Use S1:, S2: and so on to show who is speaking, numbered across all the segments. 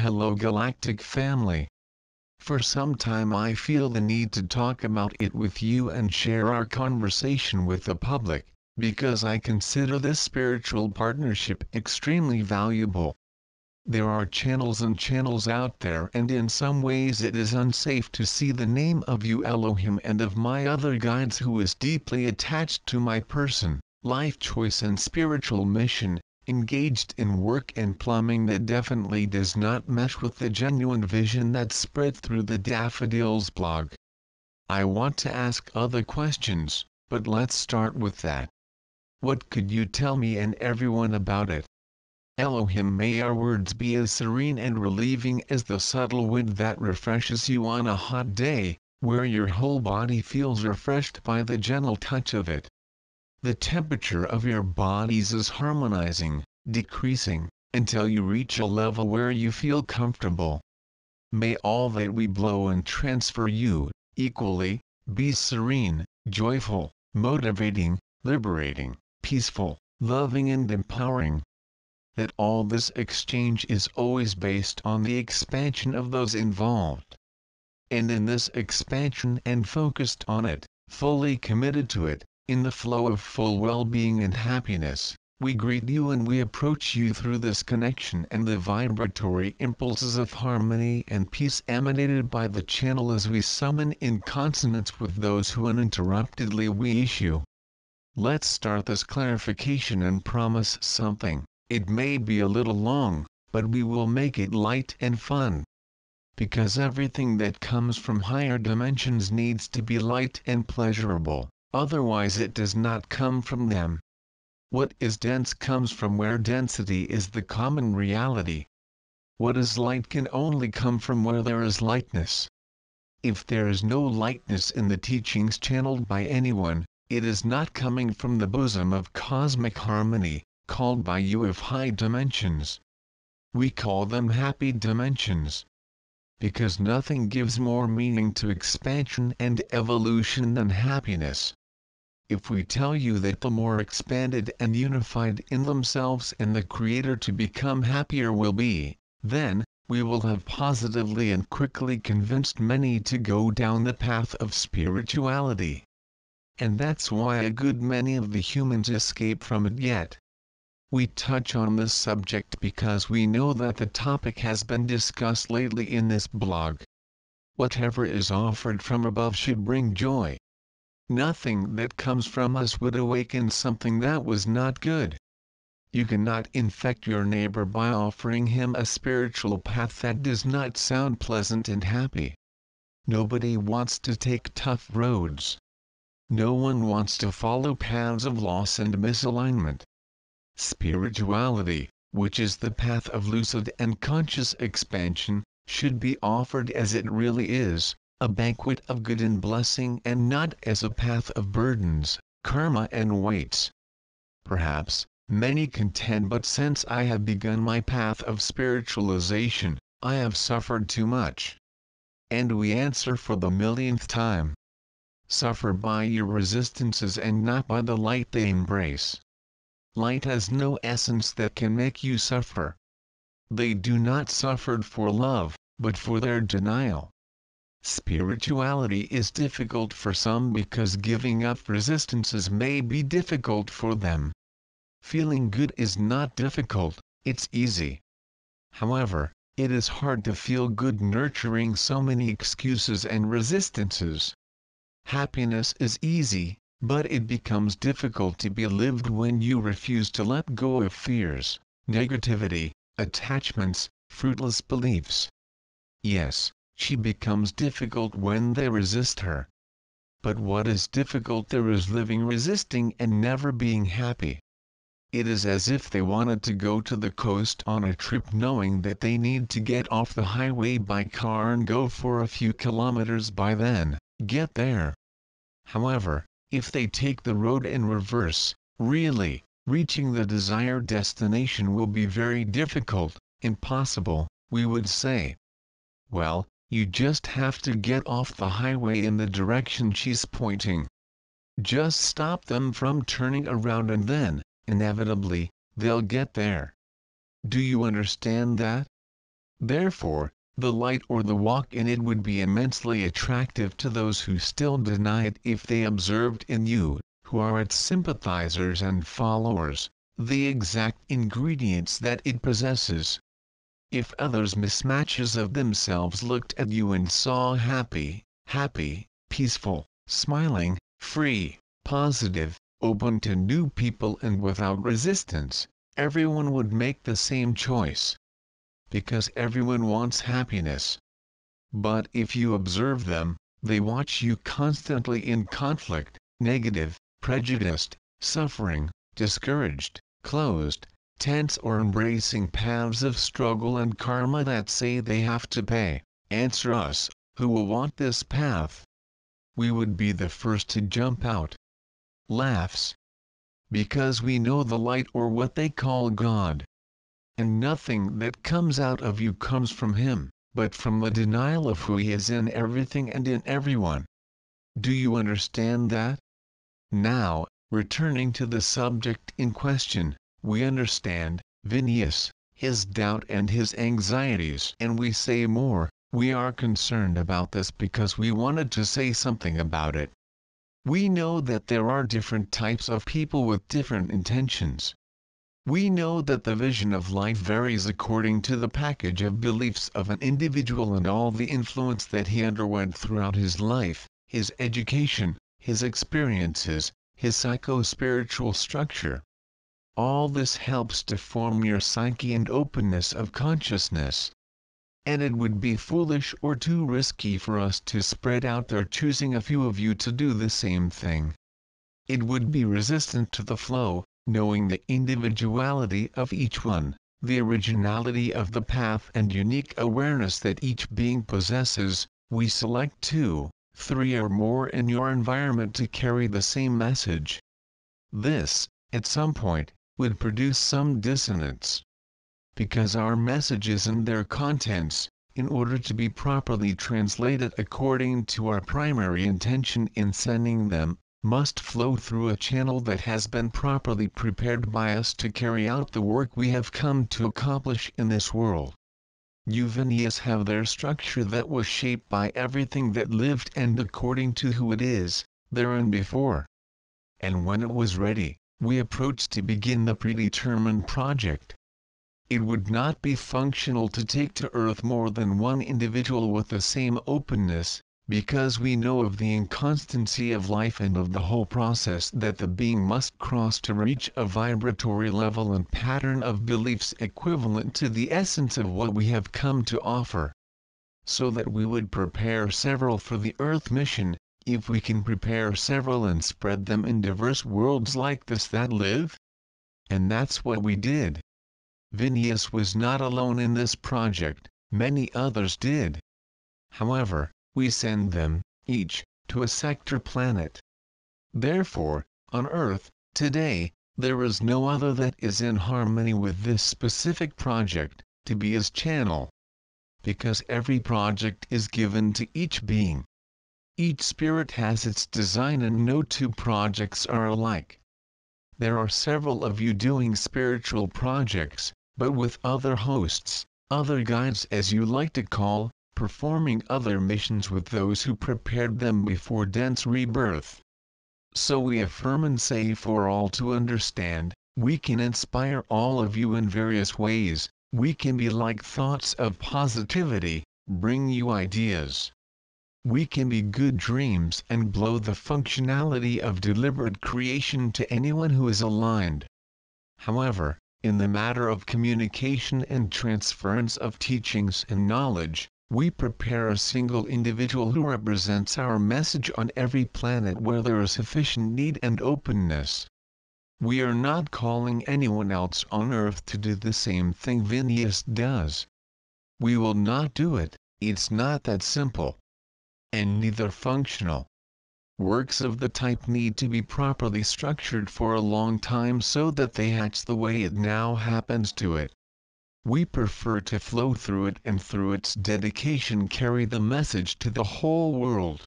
S1: Hello Galactic family. For some time I feel the need to talk about it with you and share our conversation with the public, because I consider this spiritual partnership extremely valuable. There are channels and channels out there, and in some ways it is unsafe to see the name of you Elohim and of my other guides who is deeply attached to my person, life choice and spiritual mission, engaged in work and plumbing that definitely does not mesh with the genuine vision that spread through the Daffodils blog. I want to ask other questions, but let's start with that. What could you tell me and everyone about it? Elohim, may our words be as serene and relieving as the subtle wind that refreshes you on a hot day, where your whole body feels refreshed by the gentle touch of it. The temperature of your bodies is harmonizing, decreasing, until you reach a level where you feel comfortable. May all that we blow and transfer you, equally, be serene, joyful, motivating, liberating, peaceful, loving and empowering. That all this exchange is always based on the expansion of those involved. And in this expansion and focused on it, fully committed to it, in the flow of full well-being and happiness, we greet you and we approach you through this connection and the vibratory impulses of harmony and peace emanated by the channel as we summon in consonance with those who uninterruptedly we issue. Let's start this clarification and promise something. It may be a little long, but we will make it light and fun. Because everything that comes from higher dimensions needs to be light and pleasurable. Otherwise it does not come from them. What is dense comes from where density is the common reality. What is light can only come from where there is lightness. If there is no lightness in the teachings channeled by anyone, it is not coming from the bosom of cosmic harmony, called by you of high dimensions. We call them happy dimensions. Because nothing gives more meaning to expansion and evolution than happiness. If we tell you that the more expanded and unified in themselves and the Creator to become happier will be, then, we will have positively and quickly convinced many to go down the path of spirituality. And that's why a good many of the humans escape from it yet. We touch on this subject because we know that the topic has been discussed lately in this blog. Whatever is offered from above should bring joy. Nothing that comes from us would awaken something that was not good. You cannot infect your neighbor by offering him a spiritual path that does not sound pleasant and happy. Nobody wants to take tough roads. No one wants to follow paths of loss and misalignment. Spirituality, which is the path of lucid and conscious expansion, should be offered as it really is, a banquet of good and blessing, and not as a path of burdens, karma and weights. Perhaps, many contend, but since I have begun my path of spiritualization, I have suffered too much. And we answer for the millionth time. Suffer by your resistances and not by the light they embrace. Light has no essence that can make you suffer. They do not suffer for love, but for their denial. Spirituality is difficult for some because giving up resistances may be difficult for them. Feeling good is not difficult, it's easy. However, it is hard to feel good nurturing so many excuses and resistances. Happiness is easy, but it becomes difficult to be lived when you refuse to let go of fears, negativity, attachments, fruitless beliefs. Yes, she becomes difficult when they resist her. But what is difficult there is living resisting and never being happy. It is as if they wanted to go to the coast on a trip knowing that they need to get off the highway by car and go for a few kilometers by then, get there. However, if they take the road in reverse, really, reaching the desired destination will be very difficult, impossible, we would say. Well, you just have to get off the highway in the direction she's pointing. Just stop them from turning around and then, inevitably, they'll get there. Do you understand that? Therefore, the light or the walk in it would be immensely attractive to those who still deny it if they observed in you, who are its sympathizers and followers, the exact ingredients that it possesses. If others mismatches of themselves looked at you and saw happy, peaceful, smiling, free, positive, open to new people and without resistance, everyone would make the same choice. Because everyone wants happiness. But if you observe them, they watch you constantly in conflict, negative, prejudiced, suffering, discouraged, closed, tense or embracing paths of struggle and karma that say they have to pay. Answer us, who will want this path? We would be the first to jump out. Laughs. Because we know the light or what they call God. And nothing that comes out of you comes from him, but from the denial of who he is in everything and in everyone. Do you understand that? Now, returning to the subject in question, we understand, Vinny's, his doubt and his anxieties. And we say more, we are concerned about this because we wanted to say something about it. We know that there are different types of people with different intentions. We know that the vision of life varies according to the package of beliefs of an individual and all the influence that he underwent throughout his life, his education, his experiences, his psycho-spiritual structure. All this helps to form your psyche and openness of consciousness. And it would be foolish or too risky for us to spread out there choosing a few of you to do the same thing. It would be resistant to the flow. Knowing the individuality of each one, the originality of the path and unique awareness that each being possesses, we select 2, 3 or more in your environment to carry the same message. This, at some point, would produce some dissonance. Because our messages and their contents, in order to be properly translated according to our primary intention in sending them, must flow through a channel that has been properly prepared by us to carry out the work we have come to accomplish in this world. You Vinnyas have their structure that was shaped by everything that lived and according to who it is, there and before. And when it was ready, we approached to begin the predetermined project. It would not be functional to take to Earth more than one individual with the same openness, because we know of the inconstancy of life and of the whole process that the being must cross to reach a vibratory level and pattern of beliefs equivalent to the essence of what we have come to offer. So that we would prepare several for the Earth mission, if we can prepare several and spread them in diverse worlds like this that live. And that's what we did. Vinnyas was not alone in this project, many others did. However, we send them, each, to a sector planet. Therefore, on Earth, today, there is no other that is in harmony with this specific project, to be his channel. Because every project is given to each being. Each spirit has its design and no 2 projects are alike. There are several of you doing spiritual projects, but with other hosts, other guides as you like to call, performing other missions with those who prepared them before dense rebirth. So we affirm and say for all to understand, we can inspire all of you in various ways, we can be like thoughts of positivity, bring you ideas. We can be good dreams and blow the functionality of deliberate creation to anyone who is aligned. However, in the matter of communication and transference of teachings and knowledge, we prepare a single individual who represents our message on every planet where there is sufficient need and openness. We are not calling anyone else on Earth to do the same thing Vinnyas does. We will not do it, it's not that simple. And neither functional. Works of the type need to be properly structured for a long time so that they hatch the way it now happens to it. We prefer to flow through it and through its dedication carry the message to the whole world.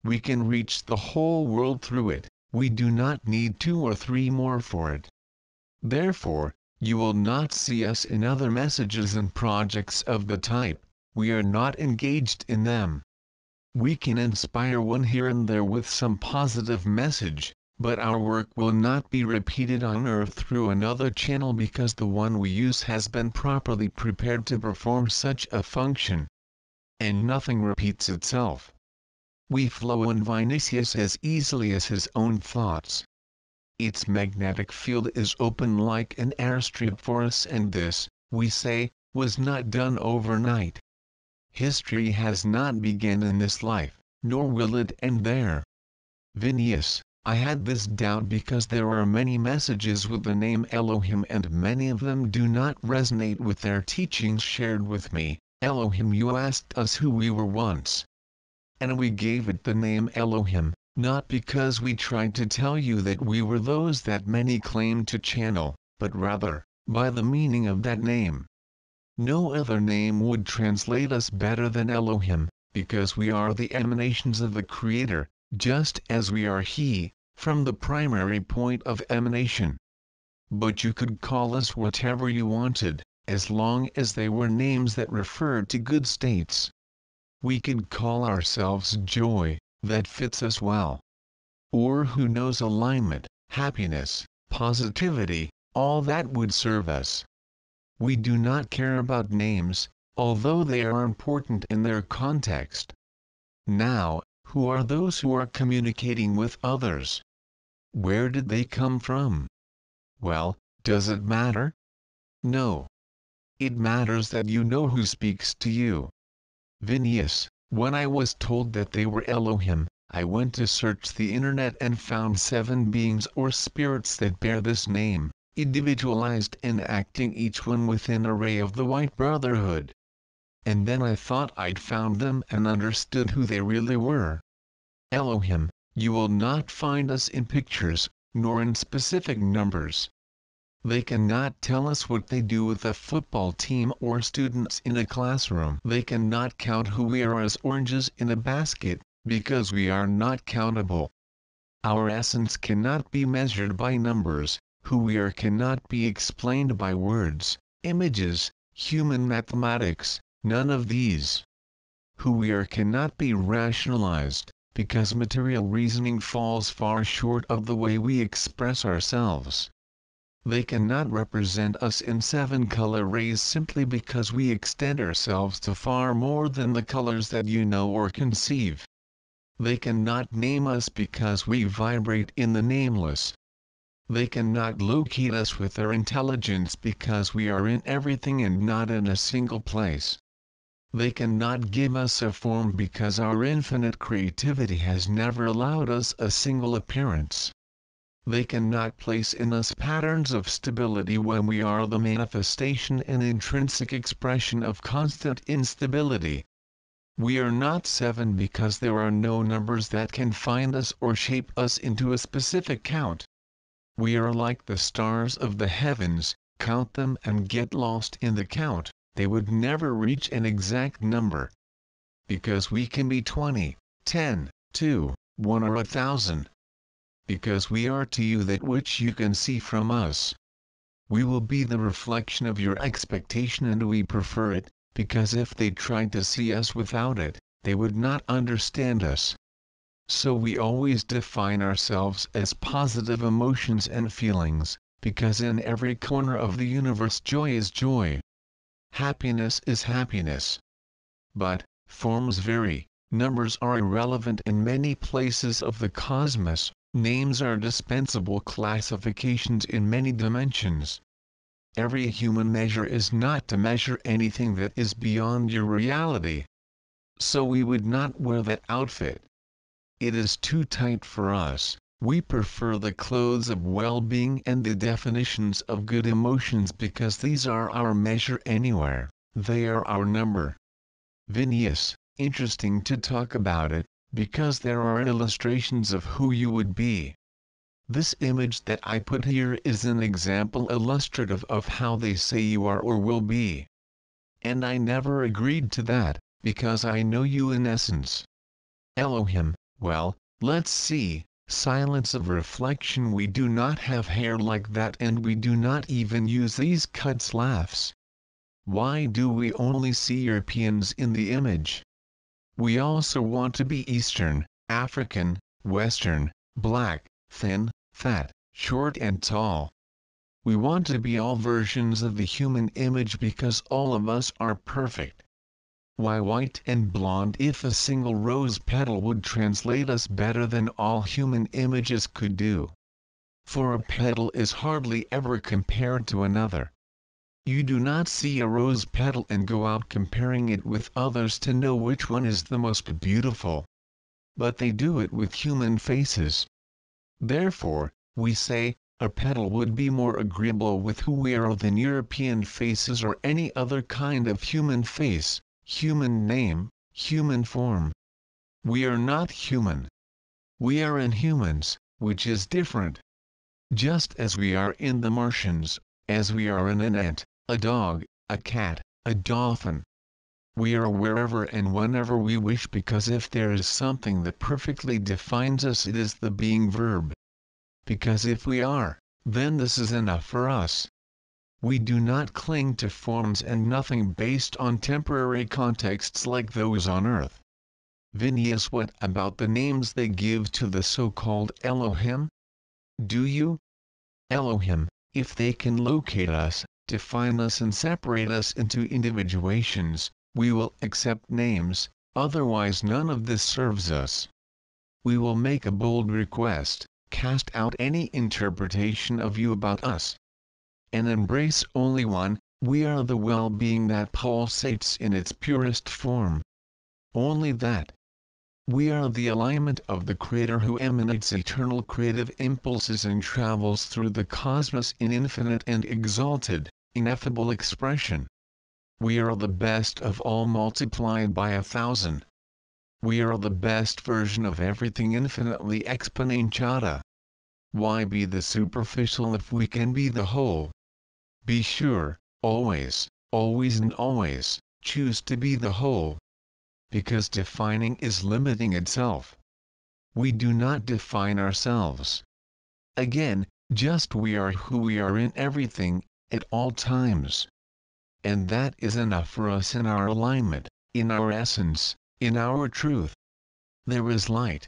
S1: We can reach the whole world through it, we do not need 2 or 3 more for it. Therefore, You will not see us in other messages and projects of the type. We are not engaged in them. We can inspire one here and there with some positive message, but our work will not be repeated on Earth through another channel because the one we use has been properly prepared to perform such a function. And nothing repeats itself. We flow in Vinicius as easily as his own thoughts. Its magnetic field is open like an airstrip for us, and this, we say, was not done overnight. History has not begun in this life, nor will it end there. Vinicius, I had this doubt because there are many messages with the name Elohim and many of them do not resonate with their teachings shared with me. Elohim, you asked us who we were once. And we gave it the name Elohim, not because we tried to tell you that we were those that many claim to channel, but rather, by the meaning of that name. No other name would translate us better than Elohim, because we are the emanations of the Creator, just as we are He, from the primary point of emanation. But you could call us whatever you wanted, as long as they were names that referred to good states. We could call ourselves joy, that fits us well. Or who knows, alignment, happiness, positivity, all that would serve us. We do not care about names, although they are important in their context. Now, who are those who are communicating with others? Where did they come from? Well, does it matter? No. It matters that you know who speaks to you. Vinicius, when I was told that they were Elohim, I went to search the internet and found 7 beings or spirits that bear this name, individualized and acting each one within a ray of the White Brotherhood. And then I thought I'd found them and understood who they really were. Elohim, you will not find us in pictures, nor in specific numbers. They cannot tell us what they do with a football team or students in a classroom. They cannot count who we are as oranges in a basket, because we are not countable. Our essence cannot be measured by numbers. Who we are cannot be explained by words, images, human mathematics, none of these. Who we are cannot be rationalized, because material reasoning falls far short of the way we express ourselves. They cannot represent us in 7 color rays simply because we extend ourselves to far more than the colors that you know or conceive. They cannot name us because we vibrate in the nameless. They cannot locate us with their intelligence because we are in everything and not in a single place. They cannot give us a form because our infinite creativity has never allowed us a single appearance. They cannot place in us patterns of stability when we are the manifestation and intrinsic expression of constant instability. We are not 7 because there are no numbers that can find us or shape us into a specific count. We are like the stars of the heavens, count them and get lost in the count, they would never reach an exact number. Because we can be 20, 10, 2, 1 or 1,000. Because we are to you that which you can see from us. We will be the reflection of your expectation, and we prefer it, because if they tried to see us without it, they would not understand us. So we always define ourselves as positive emotions and feelings, because in every corner of the universe joy is joy. Happiness is happiness. But, forms vary, numbers are irrelevant in many places of the cosmos, names are dispensable classifications in many dimensions. Every human measure is not to measure anything that is beyond your reality. So we would not wear that outfit. It is too tight for us. We prefer the clothes of well-being and the definitions of good emotions because these are our measure anywhere, they are our number. Vinicius, interesting to talk about it, because there are illustrations of who you would be. This image that I put here is an example illustrative of how they say you are or will be. And I never agreed to that, because I know you in essence. Elohim, well, let's see, Silence of reflection. We do not have hair like that, and we do not even use these cuts laughs. Why do we only see Europeans in the image? We also want to be Eastern, African, Western, black, thin, fat, short and tall. We want to be all versions of the human image because all of us are perfect. Why white and blonde if a single rose petal would translate us better than all human images could do? For a petal is hardly ever compared to another. You do not see a rose petal and go out comparing it with others to know which one is the most beautiful. But they do it with human faces. Therefore, we say, a petal would be more agreeable with who we are than European faces or any other kind of human face, human name, human form. We are not human. We are inhumans, which is different. Just as we are in the Martians, as we are in an ant, a dog, a cat, a dolphin. We are wherever and whenever we wish, because if there is something that perfectly defines us, it is the being verb. Because if we are, then this is enough for us. We do not cling to forms and nothing based on temporary contexts like those on earth. Phineas, what about the names they give to the so-called Elohim? Do you? Elohim, if they can locate us, define us and separate us into individuations, we will accept names, otherwise none of this serves us. We will make a bold request, cast out any interpretation of you about us, and embrace only one. We are the well-being that pulsates in its purest form. Only that. We are the alignment of the Creator who emanates eternal creative impulses and travels through the cosmos in infinite and exalted, ineffable expression. We are the best of all multiplied by 1,000. We are the best version of everything infinitely exponentiata. Why be the superficial if we can be the whole? Be sure, always, always and always, choose to be the whole. Because defining is limiting itself. We do not define ourselves. Again, just we are who we are in everything, at all times. And that is enough for us in our alignment, in our essence, in our truth. There is light,